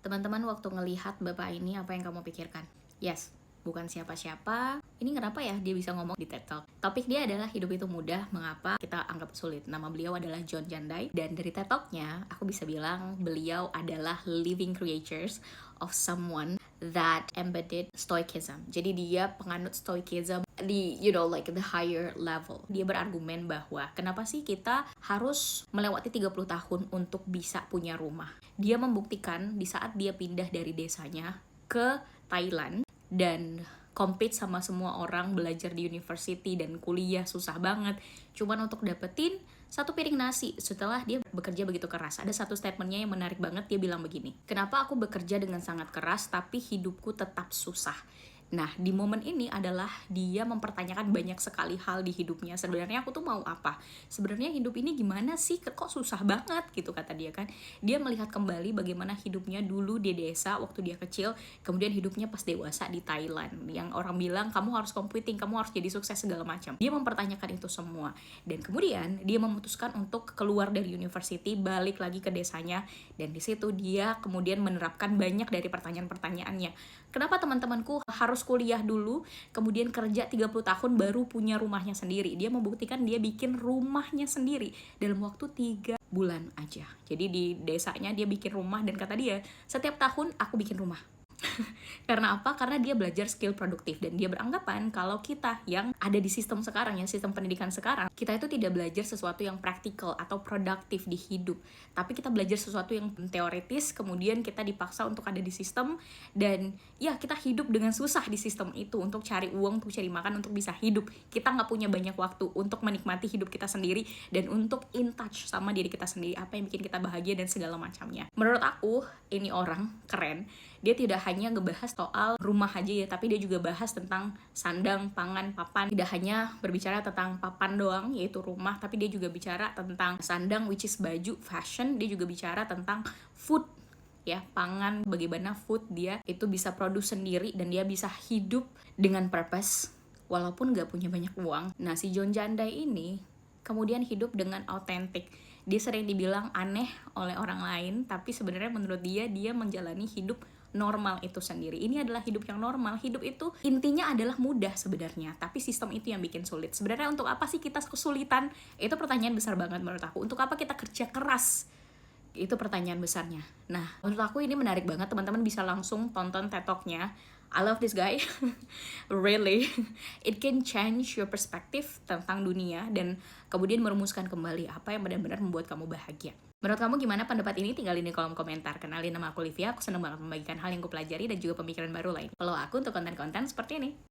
Teman-teman waktu ngelihat bapak ini apa yang kamu pikirkan? Yes, bukan siapa-siapa. Ini kenapa ya dia bisa ngomong di TED Talk? Topik dia adalah hidup itu mudah, mengapa kita anggap sulit. Nama beliau adalah John Jandai. Dan dari TED Talk-nya, aku bisa bilang beliau adalah living creatures of someone that embodied stoicism. Jadi dia penganut stoicism di like the higher level. Dia berargumen bahwa kenapa sih kita harus melewati 30 tahun untuk bisa punya rumah. Dia membuktikan di saat dia pindah dari desanya ke Thailand dan compete sama semua orang, belajar di university dan kuliah susah banget cuman untuk dapetin satu piring nasi setelah dia bekerja begitu keras. Ada satu statementnya yang menarik banget, dia bilang begini, kenapa aku bekerja dengan sangat keras tapi hidupku tetap susah? Nah, di momen ini adalah dia mempertanyakan banyak sekali hal di hidupnya. Sebenarnya aku tuh mau apa? Sebenarnya hidup ini gimana sih? Kok susah banget gitu kata dia kan. Dia melihat kembali bagaimana hidupnya dulu di desa waktu dia kecil, kemudian hidupnya pas dewasa di Thailand. Yang orang bilang kamu harus competing, kamu harus jadi sukses segala macam. Dia mempertanyakan itu semua. Dan kemudian dia memutuskan untuk keluar dari university, balik lagi ke desanya, dan di situ dia kemudian menerapkan banyak dari pertanyaan-pertanyaannya. Kenapa teman-temanku harus kuliah dulu, kemudian kerja 30 tahun baru punya rumahnya sendiri? Dia membuktikan dia bikin rumahnya sendiri dalam waktu 3 bulan aja. Jadi di desanya dia bikin rumah dan kata dia, setiap tahun aku bikin rumah. Karena apa? Karena dia belajar skill produktif dan dia beranggapan kalau kita yang ada di sistem sekarang, ya sistem pendidikan sekarang, kita itu tidak belajar sesuatu yang praktikal atau produktif di hidup, tapi kita belajar sesuatu yang teoritis, kemudian kita dipaksa untuk ada di sistem dan ya kita hidup dengan susah di sistem itu untuk cari uang, untuk cari makan, untuk bisa hidup. Kita nggak punya banyak waktu untuk menikmati hidup kita sendiri dan untuk in touch sama diri kita sendiri, apa yang bikin kita bahagia dan segala macamnya. Menurut aku ini orang keren. Dia tidak hanya ngebahas soal rumah aja ya, tapi dia juga bahas tentang sandang, pangan, papan. Tidak hanya berbicara tentang papan doang, yaitu rumah, tapi dia juga bicara tentang sandang, which is baju, fashion. Dia juga bicara tentang food, ya, pangan, bagaimana food dia itu bisa produce sendiri dan dia bisa hidup dengan purpose walaupun gak punya banyak uang. Nah, si John Jandai ini kemudian hidup dengan autentik. Dia sering dibilang aneh oleh orang lain, tapi sebenarnya menurut dia menjalani hidup normal itu sendiri. Ini adalah hidup yang normal. Hidup itu intinya adalah mudah sebenarnya, tapi sistem itu yang bikin sulit. Sebenarnya untuk apa sih kita kesulitan? Itu pertanyaan besar banget menurut aku. Untuk apa kita kerja keras? Itu pertanyaan besarnya. Nah, menurut aku ini menarik banget. Teman-teman bisa langsung tonton TED Talk-nya. I love this guy. Really. It can change your perspective tentang dunia dan kemudian merumuskan kembali apa yang benar-benar membuat kamu bahagia. Menurut kamu gimana pendapat ini? Tinggalin di kolom komentar. Kenalin, nama aku Livia. Aku senang banget membagikan hal yang aku pelajari dan juga pemikiran baru lain. Follow aku untuk konten-konten seperti ini.